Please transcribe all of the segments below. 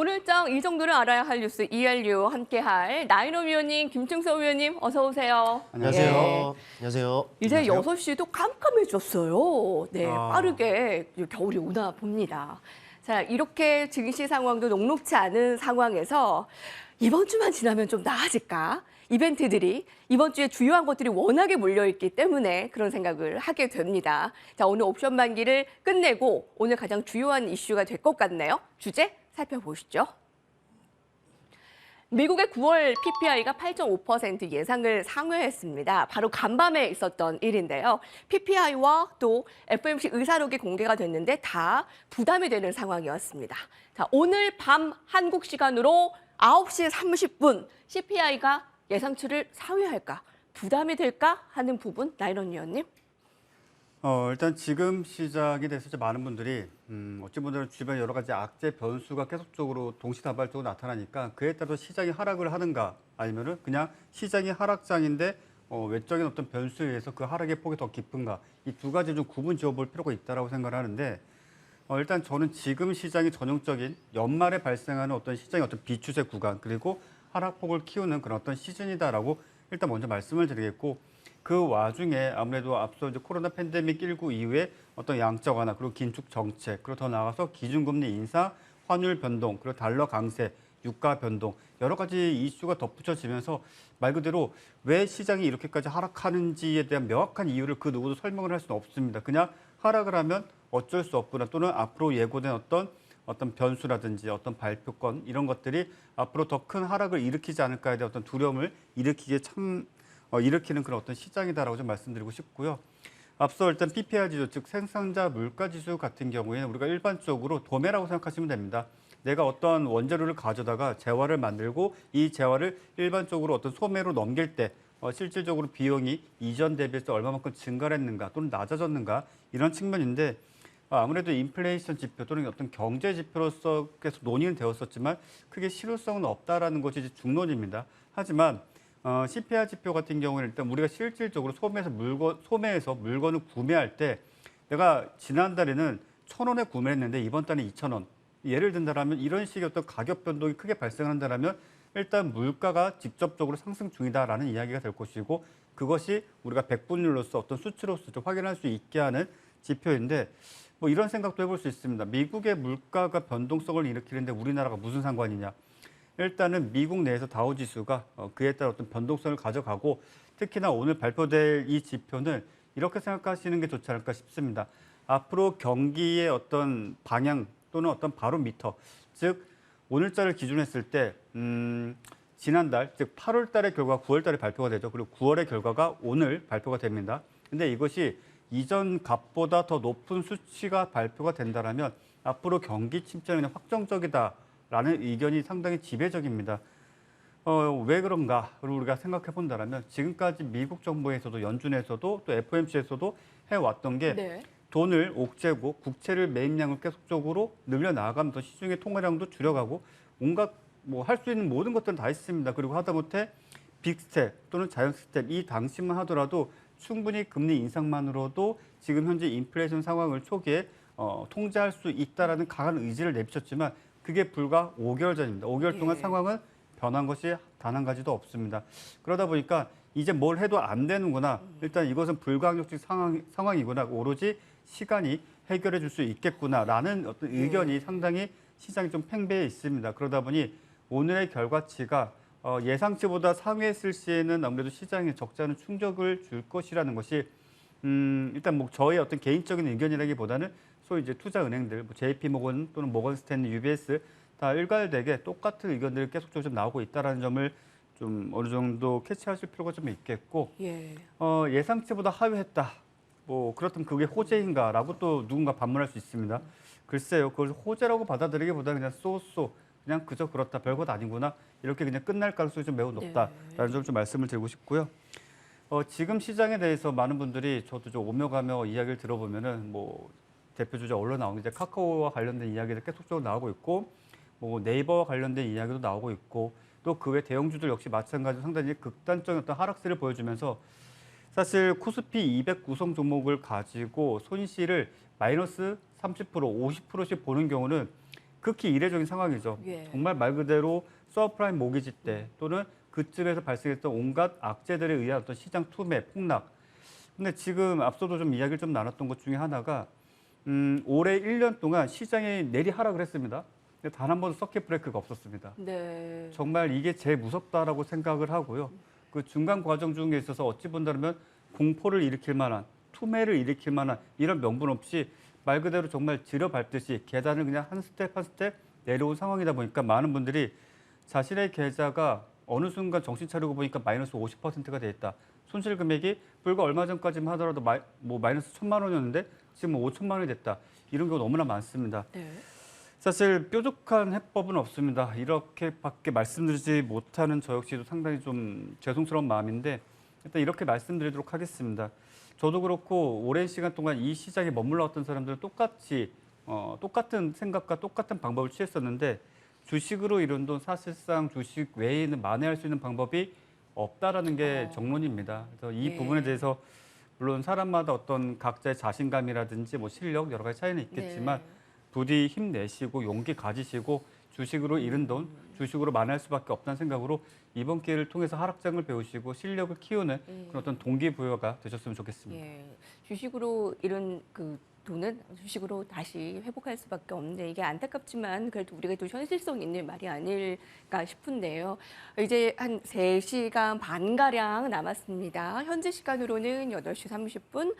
오늘 일정 이 정도는 알아야 할 뉴스 ERU 함께할 나인홈 위원님, 김충석 위원님 어서 오세요. 안녕하세요. 예. 안녕하세요. 이제 안녕하세요. 6시도 깜깜해졌어요. 네, 아. 빠르게 겨울이 오나 봅니다. 자, 이렇게 증시 상황도 녹록지 않은 상황에서 이번 주만 지나면 좀 나아질까? 이벤트들이 이번 주에 주요한 것들이 워낙에 몰려있기 때문에 그런 생각을 하게 됩니다. 자, 오늘 옵션 만기를 끝내고 오늘 가장 주요한 이슈가 될 것 같네요. 주제 살펴보시죠. 미국의 9월 PPI가 8.5% 예상을 상회했습니다. 바로 간밤에 있었던 일인데요. PPI와 또 FOMC 의사록이 공개가 됐는데 다 부담이 되는 상황이었습니다. 자, 오늘 밤 한국 시간으로 9시 30분 CPI가 예상치를 상회할까? 부담이 될까? 하는 부분 나인원 위원님. 일단 지금 시작이 돼서 이제 많은 분들이 어찌 보면 주변 여러 가지 악재 변수가 계속적으로 동시다발적으로 나타나니까 그에 따라 시장이 하락을 하는가 아니면은 그냥 시장이 하락장인데 외적인 어떤 변수에 의해서 그 하락의 폭이 더 깊은가 이 두 가지 좀 구분 지어볼 필요가 있다라고 생각을 하는데 일단 저는 지금 시장이 전형적인 연말에 발생하는 어떤 시장의 어떤 비추세 구간 그리고 하락폭을 키우는 그런 어떤 시즌이다라고 일단 먼저 말씀을 드리겠고 그 와중에 아무래도 앞서 이제 코로나 팬데믹 19 이후에 어떤 양적 완화 그리고 긴축 정책 그리고 더 나아가서 기준금리 인상, 환율 변동 그리고 달러 강세, 유가 변동 여러 가지 이슈가 덧붙여지면서 말 그대로 왜 시장이 이렇게까지 하락하는지에 대한 명확한 이유를 그 누구도 설명을 할 수는 없습니다. 그냥 하락을 하면 어쩔 수 없구나 또는 앞으로 예고된 어떤 변수라든지 어떤 발표건 이런 것들이 앞으로 더 큰 하락을 일으키지 않을까에 대한 어떤 두려움을 일으키는 그런 어떤 시장이다라고 좀 말씀드리고 싶고요. 앞서 일단 PPI 지수, 즉 생산자 물가 지수 같은 경우에는 우리가 일반적으로 도매라고 생각하시면 됩니다. 내가 어떤 원재료를 가져다가 재화를 만들고 이 재화를 일반적으로 어떤 소매로 넘길 때 실질적으로 비용이 이전 대비해서 얼마만큼 증가를 했는가 또는 낮아졌는가 이런 측면인데 아무래도 인플레이션 지표 또는 어떤 경제 지표로서 계속 논의는 되었었지만 크게 실효성은 없다라는 것이 이제 중론입니다. 하지만 CPI 지표 같은 경우는 일단 우리가 실질적으로 소매에서 물건을 구매할 때 내가 지난달에는 1,000원에 구매했는데 이번 달에 2,000원. 예를 든다면 이런 식의 어떤 가격 변동이 크게 발생한다면 일단 물가가 직접적으로 상승 중이다라는 이야기가 될 것이고 그것이 우리가 백분율로서 어떤 수치로서 좀 확인할 수 있게 하는 지표인데 뭐 이런 생각도 해볼 수 있습니다. 미국의 물가가 변동성을 일으키는데 우리나라가 무슨 상관이냐. 일단은 미국 내에서 다우지수가 그에 따라 어떤 변동성을 가져가고 특히나 오늘 발표될 이 지표는 이렇게 생각하시는 게 좋지 않을까 싶습니다. 앞으로 경기의 어떤 방향 또는 어떤 바로미터, 즉 오늘자를 기준했을 때 지난달, 즉 8월 달의 결과 9월 달에 발표가 되죠. 그리고 9월의 결과가 오늘 발표가 됩니다. 근데 이것이 이전 값보다 더 높은 수치가 발표가 된다면 앞으로 경기 침체는 확정적이다라는 의견이 상당히 지배적입니다. 왜 그런가를 우리가 생각해 본다면 지금까지 미국 정부에서도 연준에서도 또 FOMC에서도 해왔던 게 네. 돈을 옥죄고 국채를 매입량을 계속적으로 늘려나가면서 시중의 통화량도 줄여가고 온갖 뭐 할 수 있는 모든 것들은 다 있습니다. 그리고 하다못해 빅스텝 또는 자연 스텝 이 당시만 하더라도 충분히 금리 인상만으로도 지금 현재 인플레이션 상황을 초기에 통제할 수 있다라는 강한 의지를 내비쳤지만 그게 불과 5개월 전입니다. 5개월 동안 상황은 변한 것이 단 한 가지도 없습니다. 그러다 보니까 이제 뭘 해도 안 되는구나. 일단 이것은 불가항력적 상황이구나. 오로지 시간이 해결해 줄 수 있겠구나라는 어떤 의견이 상당히 시장이 좀 팽배해 있습니다. 그러다 보니 오늘의 결과치가 예상치보다 상회했을 시에는 아무래도 시장에 적지 않은 충격을 줄 것이라는 것이 일단 뭐 저의 어떤 개인적인 의견이라기보다는 소위 이제 투자은행들, 뭐 JP모건 또는 모건스탠리, UBS 다 일괄되게 똑같은 의견들이 계속적으로 좀 나오고 있다는 점을 좀 어느 정도 캐치하실 필요가 좀 있겠고 예상치보다 하회했다. 뭐 그렇다면 그게 호재인가라고 또 누군가 반문할 수 있습니다. 글쎄요, 그걸 호재라고 받아들이기보다 그냥 쏘쏘 그냥 그저 그렇다 별것 아니구나 이렇게 그냥 끝날 가능성이 좀 매우 높다라는 점 좀 말씀을 드리고 싶고요. 지금 시장에 대해서 많은 분들이 저도 좀 오며 가며 이야기를 들어보면은 뭐 대표 주자 언론 나오는 이제 카카오와 관련된 이야기들 계속적으로 나오고 있고 뭐 네이버와 관련된 이야기도 나오고 있고 또 그 외 대형주들 역시 마찬가지로 상당히 극단적인 어떤 하락세를 보여주면서 사실 코스피 200 구성 종목을 가지고 손실을 마이너스 30%, 50%씩 보는 경우는 극히 이례적인 상황이죠. 예. 정말 말 그대로 서프라임 모기지 때 또는 그쯤에서 발생했던 온갖 악재들에 의한 어떤 시장 투매, 폭락. 근데 지금 앞서도 좀 이야기를 좀 나눴던 것 중에 하나가 올해 1년 동안 시장이 내리 하락을 했습니다. 근데 단 한 번도 서킷 브레이크가 없었습니다. 네. 정말 이게 제일 무섭다라고 생각을 하고요. 그 중간 과정 중에 있어서 어찌 본다면 공포를 일으킬 만한, 투매를 일으킬 만한 이런 명분 없이 말 그대로 정말 지려밟듯이 계단을 그냥 한 스텝 한 스텝 내려온 상황이다 보니까 많은 분들이 자신의 계좌가 어느 순간 정신 차리고 보니까 마이너스 50%가 돼 있다. 손실 금액이 불과 얼마 전까지만 하더라도 마이너스 1,000만 원이었는데 지금 5천만 원이 됐다. 이런 경우 너무나 많습니다. 네. 사실 뾰족한 해법은 없습니다. 이렇게밖에 말씀드리지 못하는 저 역시도 상당히 좀 죄송스러운 마음인데 일단 이렇게 말씀드리도록 하겠습니다. 저도 그렇고 오랜 시간 동안 이 시장에 머물러왔던 사람들은 똑같은 생각과 똑같은 방법을 취했었는데 주식으로 이룬 돈 사실상 주식 외에는 만회할 수 있는 방법이 없다라는 게 정론입니다. 그래서 이 예. 부분에 대해서 물론 사람마다 어떤 각자의 자신감이라든지 뭐 실력 여러 가지 차이는 있겠지만 네. 부디 힘내시고 용기 가지시고 주식으로 잃은 돈, 주식으로 만회할 수밖에 없다는 생각으로 이번 기회를 통해서 하락장을 배우시고 실력을 키우는 그런 어떤 동기부여가 되셨으면 좋겠습니다. 예. 주식으로 이런 그 돈은 주식으로 다시 회복할 수밖에 없는데 이게 안타깝지만 그래도 우리가 또 현실성 있는 말이 아닐까 싶은데요. 이제 한 3시간 반가량 남았습니다. 현재 시간으로는 8시 30분.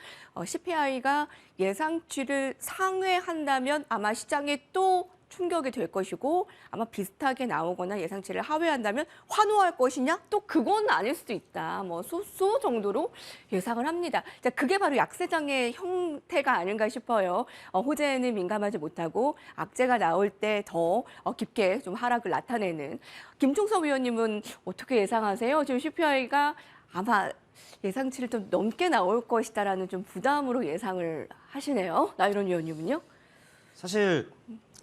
CPI가 예상치를 상회한다면 아마 시장에 또 충격이 될 것이고 아마 비슷하게 나오거나 예상치를 하회한다면 환호할 것이냐? 또 그건 아닐 수도 있다. 뭐 소수 정도로 예상을 합니다. 자, 그게 바로 약세장의 형태가 아닌가 싶어요. 호재에는 민감하지 못하고 악재가 나올 때 더 깊게 좀 하락을 나타내는 김종섭 위원님은 어떻게 예상하세요? 지금 CPI가 아마 예상치를 좀 넘게 나올 것이다라는 좀 부담으로 예상을 하시네요. 나이론 위원님은요? 사실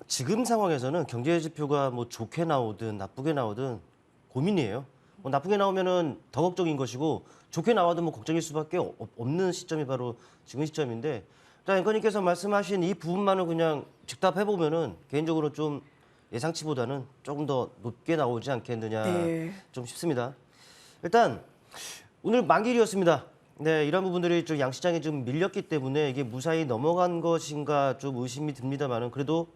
지금 상황에서는 경제 지표가 뭐 좋게 나오든 나쁘게 나오든 고민이에요. 뭐 나쁘게 나오면은 더 걱정인 것이고 좋게 나와도 뭐 걱정일 수밖에 없는 시점이 바로 지금 시점인데 일단 앵커님께서 말씀하신 이 부분만을 그냥 즉답해 보면은 개인적으로 좀 예상치보다는 조금 더 높게 나오지 않겠느냐 네. 좀 싶습니다. 일단 오늘 만기일이었습니다. 네, 이런 부분들이 좀 양시장에 좀 밀렸기 때문에 이게 무사히 넘어간 것인가 좀 의심이 듭니다만은 그래도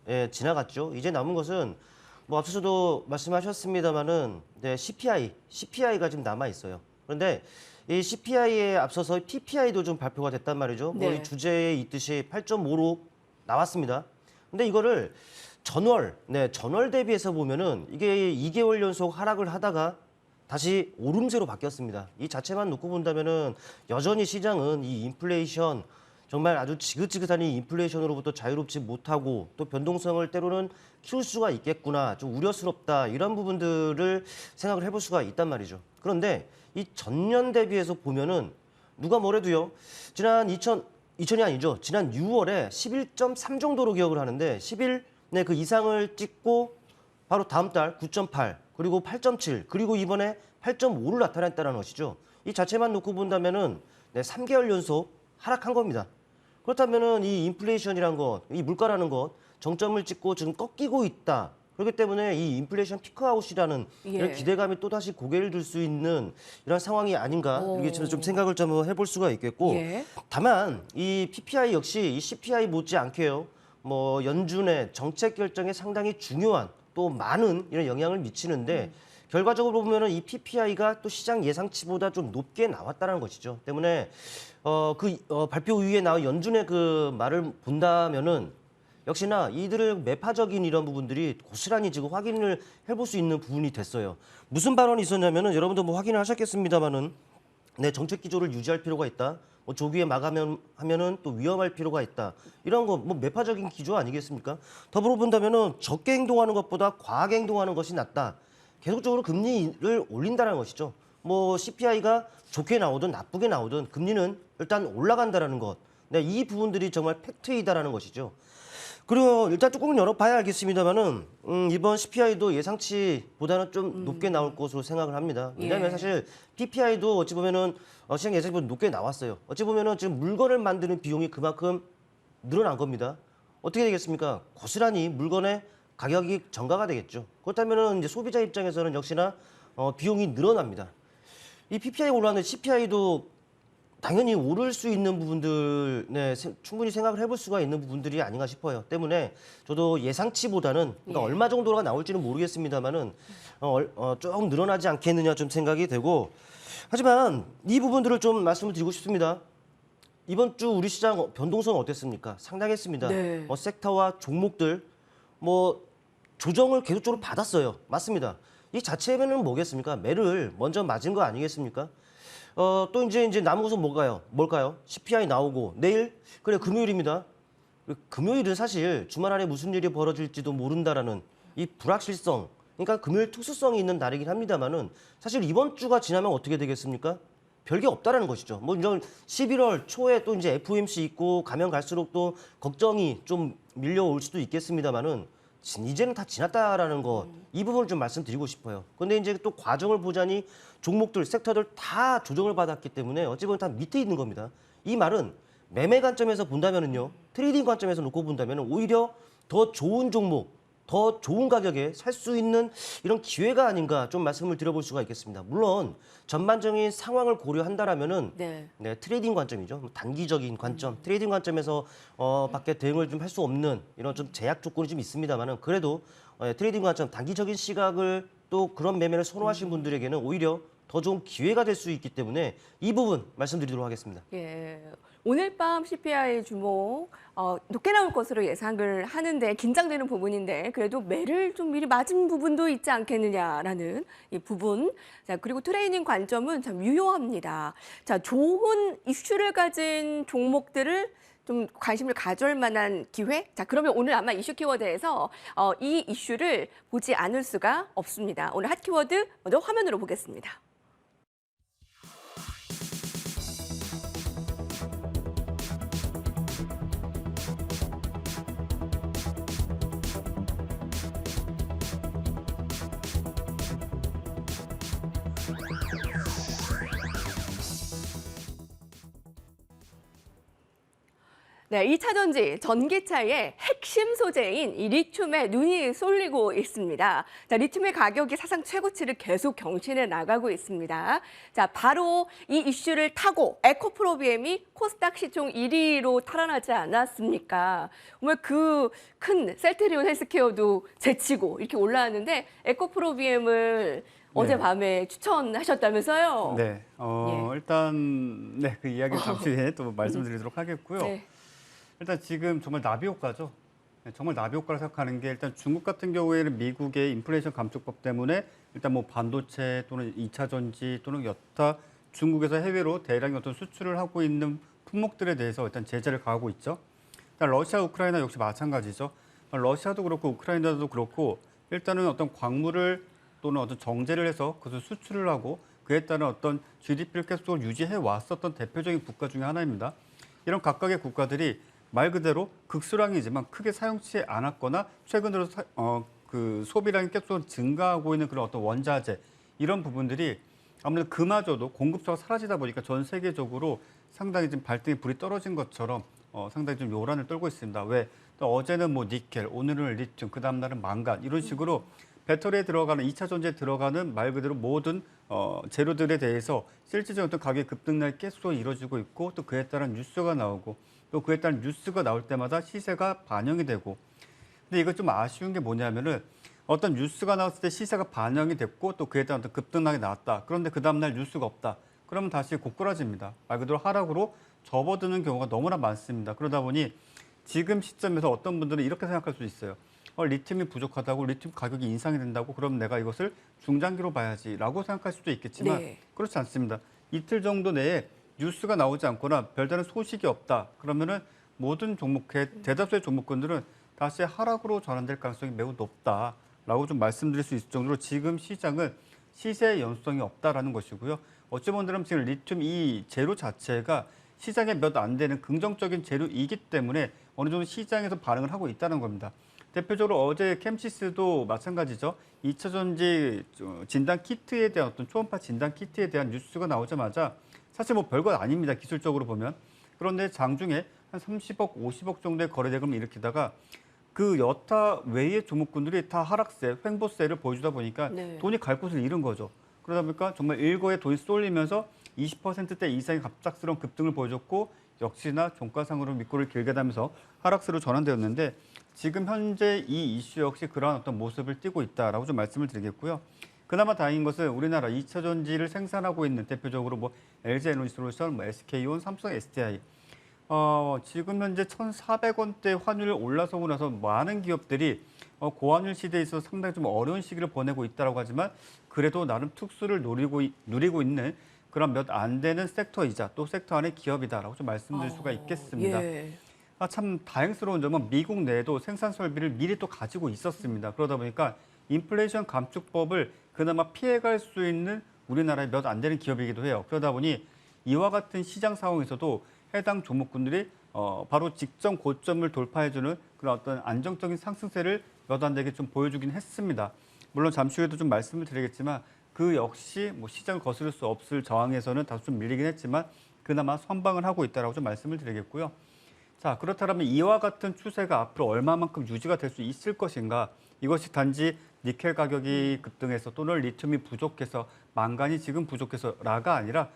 예, 지나갔죠. 이제 남은 것은 뭐 앞서서도 말씀하셨습니다만은 네, CPI가 지금 남아 있어요. 그런데 이 CPI에 앞서서 PPI도 좀 발표가 됐단 말이죠. 뭐 네. 이 주제에 있듯이 8.5로 나왔습니다. 근데 이거를 전월 대비해서 보면은 이게 2개월 연속 하락을 하다가 다시 오름세로 바뀌었습니다. 이 자체만 놓고 본다면은 여전히 시장은 이 인플레이션 정말 아주 지긋지긋한 이 인플레이션으로부터 자유롭지 못하고 또 변동성을 때로는 키울 수가 있겠구나, 좀 우려스럽다 이런 부분들을 생각을 해볼 수가 있단 말이죠. 그런데 이 전년 대비해서 보면은 누가 뭐래도요. 지난 2000이 아니죠. 지난 6월에 11.3 정도로 기억을 하는데 11 네, 그 이상을 찍고 바로 다음 달 9.8 그리고 8.7 그리고 이번에 8.5를 나타냈다는 것이죠. 이 자체만 놓고 본다면은 네, 3개월 연속 하락한 겁니다. 그렇다면은 이 인플레이션이란 것, 이 물가라는 것 정점을 찍고 지금 꺾이고 있다. 그렇기 때문에 이 인플레이션 피크아웃이라는 이런 예. 기대감이 또 다시 고개를 들 수 있는 이런 상황이 아닌가 이렇게 좀 생각을 좀 해볼 수가 있겠고 예. 다만 이 PPI 역시 이 CPI 못지않게요. 뭐 연준의 정책 결정에 상당히 중요한 또 많은 이런 영향을 미치는데 결과적으로 보면은 이 PPI가 또 시장 예상치보다 좀 높게 나왔다는 것이죠. 때문에 발표 이후에 나온 연준의 그 말을 본다면은 역시나 이들을 매파적인 이런 부분들이 고스란히 지금 확인을 해볼 수 있는 부분이 됐어요. 무슨 발언이 있었냐면은 여러분도 뭐 확인을 하셨겠습니다만은 네, 정책 기조를 유지할 필요가 있다. 뭐 조기에 마감하면은 또 위험할 필요가 있다. 이런 거 뭐 매파적인 기조 아니겠습니까? 더불어 본다면은 적게 행동하는 것보다 과하게 행동하는 것이 낫다. 계속적으로 금리를 올린다는 것이죠. 뭐 CPI가 좋게 나오든 나쁘게 나오든 금리는 일단 올라간다라는 것. 네, 이 부분들이 정말 팩트이다라는 것이죠. 그리고 일단 뚜껑을 열어봐야 알겠습니다만은 이번 CPI도 예상치보다는 좀 높게 나올 것으로 생각을 합니다. 왜냐하면 예. 사실 PPI도 어찌 보면은 시장 예상치보다 높게 나왔어요. 어찌 보면은 지금 물건을 만드는 비용이 그만큼 늘어난 겁니다. 어떻게 되겠습니까? 고스란히 물건의 가격이 전가가 되겠죠. 그렇다면 이제 소비자 입장에서는 역시나 비용이 늘어납니다. 이 PPI가 올랐는데 CPI도 당연히 오를 수 있는 부분들, 네, 충분히 생각을 해볼 수가 있는 부분들이 아닌가 싶어요. 때문에 저도 예상치보다는 그러니까 예. 얼마 정도가 나올지는 모르겠습니다만은 조금 늘어나지 않겠느냐 좀 생각이 되고, 하지만 이 부분들을 좀 말씀을 드리고 싶습니다. 이번 주 우리 시장 변동성은 어땠습니까? 상당했습니다. 네. 섹터와 종목들 조정을 계속적으로 받았어요. 맞습니다. 이 자체는 뭐겠습니까? 매를 먼저 맞은 거 아니겠습니까? 또 이제 남은 것은 뭘까요? CPI 나오고 내일 그래 금요일입니다. 금요일은 사실 주말 안에 무슨 일이 벌어질지도 모른다라는 이 불확실성, 그러니까 금요일 특수성이 있는 날이긴 합니다만은 사실 이번 주가 지나면 어떻게 되겠습니까? 별게 없다라는 것이죠. 뭐 이런 11월 초에 또 이제 FOMC 있고 가면 갈수록 또 걱정이 좀 밀려올 수도 있겠습니다만은 이제는 다 지났다라는 거, 이 부분을 좀 말씀드리고 싶어요. 근데 이제 또 과정을 보자니 종목들, 섹터들 다 조정을 받았기 때문에 어찌 보면 다 밑에 있는 겁니다. 이 말은 매매 관점에서 본다면은요, 트레이딩 관점에서 놓고 본다면은 오히려 더 좋은 종목, 더 좋은 가격에 살 수 있는 이런 기회가 아닌가 좀 말씀을 드려볼 수가 있겠습니다. 물론 전반적인 상황을 고려한다라면은 네. 네, 트레이딩 관점이죠. 단기적인 관점, 트레이딩 관점에서 밖에 대응을 좀 할 수 없는 이런 좀 제약 조건이 좀 있습니다만은 그래도 트레이딩 관점, 단기적인 시각을 또 그런 매매를 선호하신 분들에게는 오히려 더 좋은 기회가 될 수 있기 때문에 이 부분 말씀드리도록 하겠습니다. 예. 오늘 밤 CPI 주목 높게 나올 것으로 예상을 하는데 긴장되는 부분인데 그래도 매를 좀 미리 맞은 부분도 있지 않겠느냐라는 이 부분. 자, 그리고 트레이닝 관점은 참 유효합니다. 자, 좋은 이슈를 가진 종목들을 좀 관심을 가져올 만한 기회? 자, 그러면 오늘 아마 이슈 키워드에서 이 이슈를 보지 않을 수가 없습니다. 오늘 핫 키워드 먼저 화면으로 보겠습니다. 네, 2차 전지, 전기차의 핵심 소재인 이 리튬에 눈이 쏠리고 있습니다. 자, 리튬의 가격이 사상 최고치를 계속 경신해 나가고 있습니다. 자, 바로 이 이슈를 타고 에코프로비엠이 코스닥 시총 1위로 탈환하지 않았습니까? 정말 그 큰 셀트리온 헬스케어도 제치고 이렇게 올라왔는데 에코프로비엠을 어젯밤에 추천하셨다면서요? 네, 일단 그 이야기 잠시 후에 또 말씀드리도록 하겠고요. 네. 일단 지금 정말 나비 효과죠. 네, 정말 나비 효과를 생각하는 게 일단 중국 같은 경우에는 미국의 인플레이션 감축법 때문에 일단 뭐 반도체 또는 2차 전지 또는 여타 중국에서 해외로 대량의 어떤 수출을 하고 있는 품목들에 대해서 일단 제재를 가하고 있죠. 일단 러시아, 우크라이나 역시 마찬가지죠. 러시아도 그렇고 우크라이나도 그렇고 일단은 어떤 광물을 또는 어떤 정제를 해서 그것을 수출을 하고 그에 따른 어떤 GDP를 계속 유지해 왔었던 대표적인 국가 중에 하나입니다. 이런 각각의 국가들이 말 그대로 극수량이지만 크게 사용치 않았거나 최근 들어 그 소비량이 계속 증가하고 있는 그런 어떤 원자재 이런 부분들이 아무래도 그마저도 공급처가 사라지다 보니까 전 세계적으로 상당히 지금 발등에 불이 떨어진 것처럼 상당히 좀 요란을 떨고 있습니다. 왜? 또 어제는 뭐 니켈, 오늘은 리튬, 그 다음 날은 망간 이런 식으로 배터리에 들어가는 2차 전지에 들어가는 말 그대로 모든 재료들에 대해서 실질적인 어떤 가격 급등락이 계속 이루어지고 있고 또 그에 따른 뉴스가 나오고 또 그에 따른 뉴스가 나올 때마다 시세가 반영이 되고 근데 이거 좀 아쉬운 게 뭐냐면은 어떤 뉴스가 나왔을 때 시세가 반영이 됐고 또 그에 따른 어떤 급등락이 나왔다. 그런데 그 다음날 뉴스가 없다. 그러면 다시 고꾸라집니다. 말 그대로 하락으로 접어드는 경우가 너무나 많습니다. 그러다 보니 지금 시점에서 어떤 분들은 이렇게 생각할 수 있어요. 리튬이 부족하다고 리튬 가격이 인상이 된다고 그럼 내가 이것을 중장기로 봐야지라고 생각할 수도 있겠지만 네. 그렇지 않습니다. 이틀 정도 내에 뉴스가 나오지 않거나 별다른 소식이 없다. 그러면은 모든 종목의 대다수의 종목군들은 다시 하락으로 전환될 가능성이 매우 높다라고 좀 말씀드릴 수 있을 정도로 지금 시장은 시세 연속성이 없다라는 것이고요. 어찌 보면 지금 리튬 이 재료 자체가 시장에 몇 안 되는 긍정적인 재료이기 때문에 어느 정도 시장에서 반응을 하고 있다는 겁니다. 대표적으로 어제 캠시스도 마찬가지죠. 2차 전지 진단 키트에 대한 어떤 초음파 진단 키트에 대한 뉴스가 나오자마자 사실 뭐 별거 아닙니다. 기술적으로 보면. 그런데 장중에 한 30억, 50억 정도의 거래 대금을 일으키다가 그 여타 외의 종목군들이 다 하락세, 횡보세를 보여주다 보니까 네. 돈이 갈 곳을 잃은 거죠. 그러다 보니까 정말 일거에 돈이 쏠리면서 20%대 이상의 갑작스러운 급등을 보여줬고 역시나 종가상으로 밑골을 길게 다면서 하락세로 전환되었는데 지금 현재 이 이슈 역시 그러한 어떤 모습을 띠고 있다라고 좀 말씀을 드리겠고요. 그나마 다행인 것은 우리나라 2차 전지를 생산하고 있는 대표적으로 뭐 LG 에너지솔루션, 뭐 SK온, 삼성 SDI 지금 현재 1,400원대 환율 올라서고 나서 많은 기업들이 고환율 시대에 있어서 상당히 좀 어려운 시기를 보내고 있다고 하지만 그래도 나름 특수를 누리고 있는 그런 몇 안 되는 섹터이자 또 섹터 안의 기업이다라고 좀 말씀드릴 수가 있겠습니다. 예. 참 다행스러운 점은 미국 내에도 생산 설비를 미리 또 가지고 있었습니다. 그러다 보니까 인플레이션 감축법을 그나마 피해갈 수 있는 우리나라의 몇 안 되는 기업이기도 해요. 그러다 보니 이와 같은 시장 상황에서도 해당 종목군들이 바로 직전 고점을 돌파해주는 그런 어떤 안정적인 상승세를 몇 안 되게 좀 보여주긴 했습니다. 물론 잠시 후에도 좀 말씀을 드리겠지만 그 역시 뭐 시장을 거스를 수 없을 저항에서는 다소 좀 밀리긴 했지만 그나마 선방을 하고 있다라고 좀 말씀을 드리겠고요. 자, 그렇다면 이와 같은 추세가 앞으로 얼마만큼 유지가 될 수 있을 것인가? 이것이 단지 니켈 가격이 급등해서 또는 리튬이 부족해서 망간이 지금 부족해서라가 아니라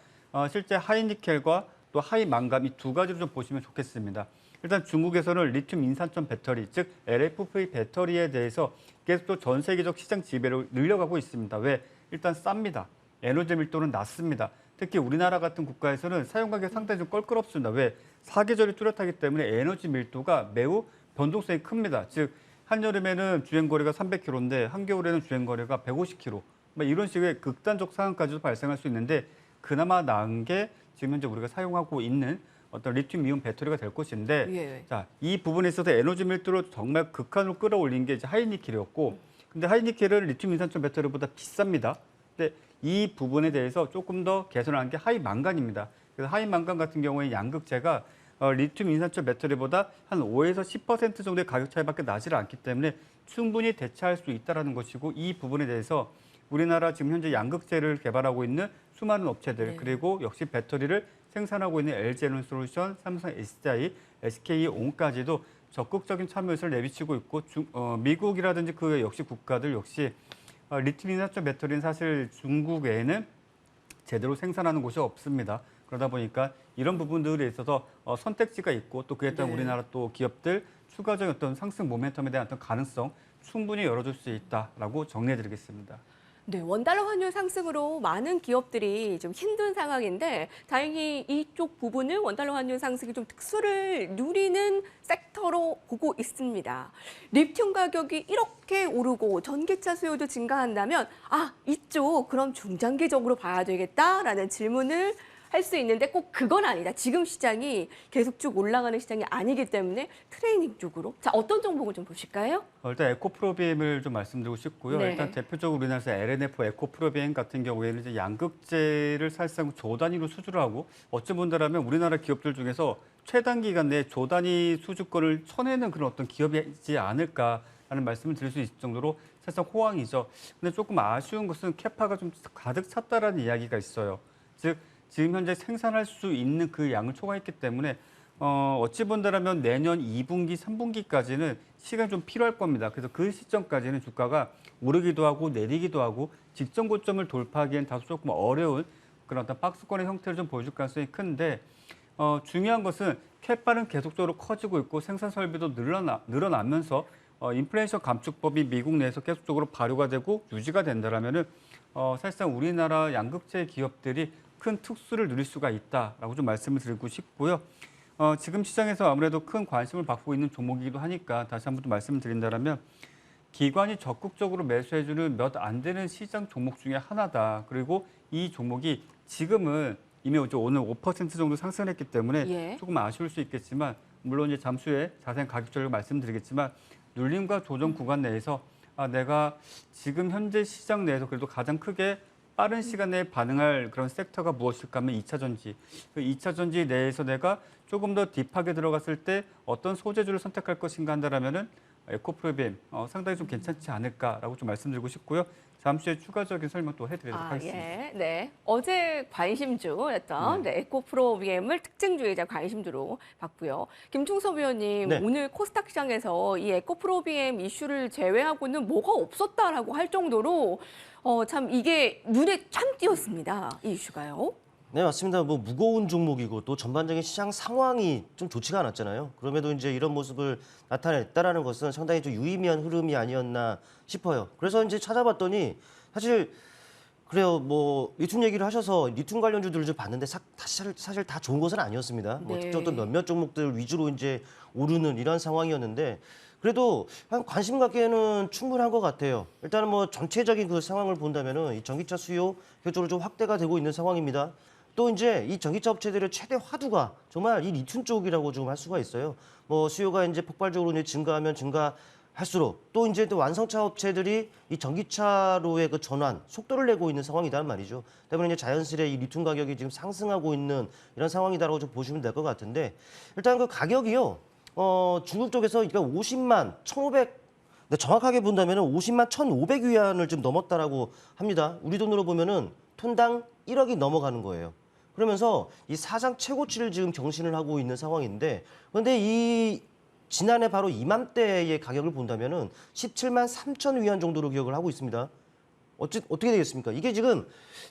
실제 하이니켈과 또 하이망간 이 두 가지로 좀 보시면 좋겠습니다. 일단 중국에서는 리튬 인산점 배터리, 즉 LFP 배터리에 대해서 계속 또 전 세계적 시장 지배를 늘려가고 있습니다. 왜? 일단 쌉니다. 에너지 밀도는 낮습니다. 특히 우리나라 같은 국가에서는 사용 가격이 상당히 좀 껄끄럽습니다. 왜? 사계절이 뚜렷하기 때문에 에너지 밀도가 매우 변동성이 큽니다. 즉 한여름에는 주행거리가 300km인데 한겨울에는 주행거리가 150km. 이런 식의 극단적 상황까지도 발생할 수 있는데 그나마 나은 게 지금 현재 우리가 사용하고 있는 어떤 리튬 이온 배터리가 될 것인데 예. 자, 이 부분에 있어서 에너지 밀도를 정말 극한으로 끌어올린 게 이제 하이니켈이었고 근데 하이니켈은 리튬 인산점 배터리보다 비쌉니다. 근데 이 부분에 대해서 조금 더 개선한 게 하이망간입니다. 그래서 하이망간 같은 경우에 양극재가 리튬 인산점 배터리보다 한 5에서 10% 정도의 가격 차이밖에 나지 않기 때문에 충분히 대체할 수 있다는 것이고 이 부분에 대해서 우리나라 지금 현재 양극재를 개발하고 있는 수많은 업체들 네. 그리고 역시 배터리를 생산하고 있는 LG 에너지솔루션, 삼성 SDI, SK온까지도 적극적인 참여 의사를 내비치고 있고 미국이라든지 그 역시 국가들 역시 리튬 인산점 배터리는 사실 중국 외에는 제대로 생산하는 곳이 없습니다. 그러다 보니까 이런 부분들에 있어서 선택지가 있고 또 그에 따른 네. 우리나라 또 기업들 추가적인 어떤 상승 모멘텀에 대한 어떤 가능성 충분히 열어줄 수 있다라고 정리해드리겠습니다. 네, 원달러 환율 상승으로 많은 기업들이 좀 힘든 상황인데 다행히 이쪽 부분은 원달러 환율 상승이 좀 특수를 누리는 섹터로 보고 있습니다. 리튬 가격이 이렇게 오르고 전기차 수요도 증가한다면 이쪽 그럼 중장기적으로 봐야 되겠다라는 질문을 할 수 있는데 꼭 그건 아니다. 지금 시장이 계속 쭉 올라가는 시장이 아니기 때문에 트레이닝 쪽으로. 자, 어떤 종목을 좀 보실까요? 일단 에코프로비엠을 좀 말씀드리고 싶고요. 네. 일단 대표적으로 우리나라에서 LNF 에코프로비엠 같은 경우에는 이제 양극재를 사실상 조 단위로 수주를 하고 어찌 본다라면 우리나라 기업들 중에서 최단 기간 내에 조 단위 수주권을 쳐내는 그런 어떤 기업이지 않을까라는 말씀을 드릴 수 있을 정도로 사실상 호황이죠. 근데 조금 아쉬운 것은 캐파가 좀 가득 찼다라는 이야기가 있어요. 즉 지금 현재 생산할 수 있는 그 양을 초과했기 때문에 어찌 본다라면 내년 2분기, 3분기까지는 시간이 좀 필요할 겁니다. 그래서 그 시점까지는 주가가 오르기도 하고 내리기도 하고 직전 고점을 돌파하기엔 다소 조금 어려운 그런 어떤 박스권의 형태를 좀 보여줄 가능성이 큰데 중요한 것은 캐파는 계속적으로 커지고 있고 생산 설비도 늘어나면서 인플레이션 감축법이 미국 내에서 계속적으로 발효가 되고 유지가 된다라면은 사실상 우리나라 양극재 기업들이 큰 특수를 누릴 수가 있다라고 좀 말씀을 드리고 싶고요. 지금 시장에서 아무래도 큰 관심을 받고 있는 종목이기도 하니까 다시 한번 또 말씀을 드린다면 기관이 적극적으로 매수해주는 몇 안 되는 시장 종목 중에 하나다. 그리고 이 종목이 지금은 이미 오늘 5% 정도 상승했기 때문에 예. 조금 아쉬울 수 있겠지만 물론 이제 잠시 후에 자세한 가격 전략을 말씀드리겠지만 눌림과 조정 구간 내에서 내가 지금 현재 시장 내에서 그래도 가장 크게 빠른 시간 내에 반응할 그런 섹터가 무엇일까 하면 2차 전지. 그 2차 전지 내에서 내가 조금 더 딥하게 들어갔을 때 어떤 소재주를 선택할 것인가 한다라면은 에코프로비엠 상당히 좀 괜찮지 않을까라고 좀 말씀드리고 싶고요. 잠시 후에 추가적인 설명 또 해드리도록 하겠습니다. 예, 네. 어제 관심주였던 에코프로비엠을 특징주이자 관심주로 봤고요. 김충섭 위원님, 네. 오늘 코스닥 시장에서 이 에코프로비엠 이슈를 제외하고는 뭐가 없었다라고 할 정도로 참 이게 눈에 참 띄었습니다. 이 이슈가요. 네, 맞습니다. 뭐 무거운 종목이고 또 전반적인 시장 상황이 좀 좋지가 않았잖아요. 그럼에도 이제 이런 모습을 나타냈다라는 것은 상당히 좀 유의미한 흐름이 아니었나 싶어요. 그래서 이제 찾아봤더니 사실 그래요. 뭐 리튬 얘기를 하셔서 리튬 관련주들을 좀 봤는데 사실 다 좋은 것은 아니었습니다. 뭐 네. 특정 또 몇몇 종목들 위주로 이제 오르는 이런 상황이었는데 그래도 한 관심 갖기에는 충분한 것 같아요. 일단은 뭐 전체적인 그 상황을 본다면은 이 전기차 수요 계속적으로 좀 확대가 되고 있는 상황입니다. 또 이제 이 전기차 업체들의 최대 화두가 정말 이 리튬 쪽이라고 좀 할 수가 있어요. 뭐 수요가 이제 폭발적으로 이제 증가하면 증가할수록 또 이제 또 완성차 업체들이 이 전기차로의 그 전환 속도를 내고 있는 상황이란 말이죠. 때문에 이제 자연스레 이 리튬 가격이 지금 상승하고 있는 이런 상황이다라고 좀 보시면 될 것 같은데 일단 그 가격이요. 중국 쪽에서 그러니까 50만 1,500 근데 정확하게 본다면은 50만 1,500위안을 좀 넘었다라고 합니다. 우리 돈으로 보면은 톤당 1억이 넘어가는 거예요. 그러면서 이 사상 최고치를 지금 경신을 하고 있는 상황인데, 그런데 이 지난해 바로 이맘때의 가격을 본다면은 17만 3천 위안 정도로 기억을 하고 있습니다. 어떻게 되겠습니까? 이게 지금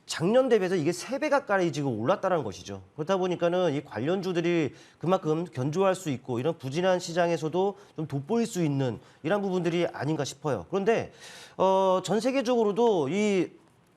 작년 대비해서 이게 3배 가까이 지금 올랐다는 것이죠. 그렇다 보니까는 이 관련주들이 그만큼 견조할 수 있고 이런 부진한 시장에서도 좀 돋보일 수 있는 이런 부분들이 아닌가 싶어요. 그런데 전 세계적으로도 이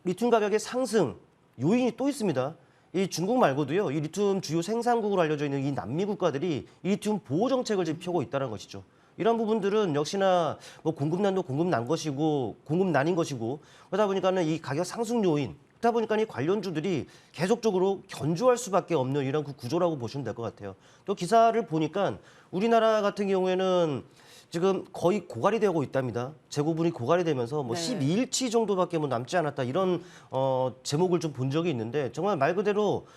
리튬 가격의 상승 요인이 또 있습니다. 이 중국 말고도요, 이 리튬 주요 생산국으로 알려져 있는 이 남미 국가들이 이 리튬 보호 정책을 지금 펴고 있다는 것이죠. 이런 부분들은 역시나 뭐 공급난도 공급난 것이고 공급난인 것이고 그러다 보니까는 이 가격 상승 요인 그러다 보니까 이 관련주들이 계속적으로 견조할 수밖에 없는 이런 그 구조라고 보시면 될 것 같아요. 또 기사를 보니까 우리나라 같은 경우에는 지금 거의 고갈이 되고 있답니다. 재고분이 고갈이 되면서 뭐 네. 12일치 정도밖에 뭐 남지 않았다 이런 제목을 좀 본 적이 있는데 정말 말 그대로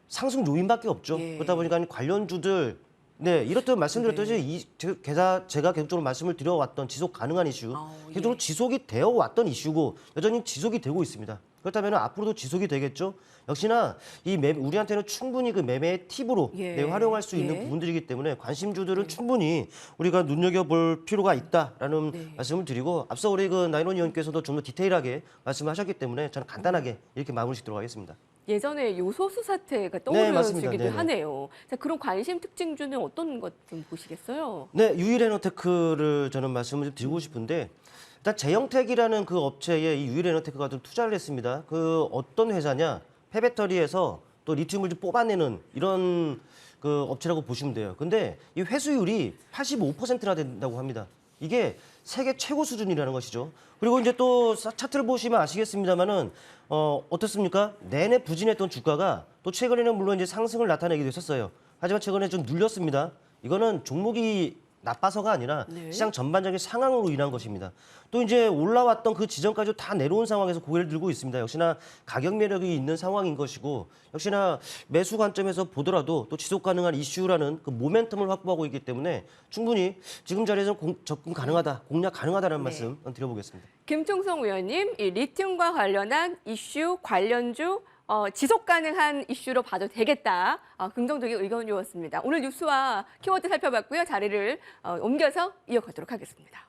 상승 요인밖에 없죠. 예. 그러다 보니까 관련주들 네 이렇듯 말씀드렸듯이 제가 계속적으로 말씀을 드려왔던 지속 가능한 이슈 예. 계속적으로 지속이 되어 왔던 이슈고 여전히 지속이 되고 있습니다. 그렇다면 앞으로도 지속이 되겠죠. 역시나 우리한테는 충분히 그 매매의 팁으로 예. 네, 활용할 수 있는 예. 부분들이기 때문에 관심주들은 충분히 우리가 눈여겨볼 필요가 있다라는 네. 말씀을 드리고 앞서 우리 그 나인원 의원께서도 좀 더 디테일하게 말씀하셨기 때문에 저는 간단하게 이렇게 마무리 짓도록 하겠습니다. 예전에 요소수 사태가 네, 맞습니다. 떠오르시기도 네네. 하네요. 자, 그런 관심 특징주는 어떤 것 좀 보시겠어요? 네, 유일에너테크를 저는 말씀을 좀 드리고 싶은데 일단 제영택이라는 그 업체에 이 유일에너테크가 좀 투자를 했습니다. 그 어떤 회사냐? 폐배터리에서 또 리튬을 좀 뽑아내는 이런 그 업체라고 보시면 돼요. 근데 이 회수율이 85%나 된다고 합니다. 이게 세계 최고 수준이라는 것이죠. 그리고 이제 또 차트를 보시면 아시겠습니다만은 어떻습니까? 내내 부진했던 주가가 또 최근에는 물론 이제 상승을 나타내기도 했었어요. 하지만 최근에 좀 눌렸습니다. 이거는 종목이 나빠서가 아니라 네. 시장 전반적인 상황으로 인한 것입니다. 또 이제 올라왔던 그 지점까지 다 내려온 상황에서 고개를 들고 있습니다. 역시나 가격 매력이 있는 상황인 것이고 역시나 매수 관점에서 보더라도 또 지속 가능한 이슈라는 그 모멘텀을 확보하고 있기 때문에 충분히 지금 자리에서 접근 가능하다, 공략 가능하다는 말씀 드려보겠습니다. 김충성 의원님, 이 리튬과 관련한 이슈, 관련주 지속 가능한 이슈로 봐도 되겠다. 긍정적인 의견이었습니다. 오늘 뉴스와 키워드 살펴봤고요. 자리를 옮겨서 이어가도록 하겠습니다.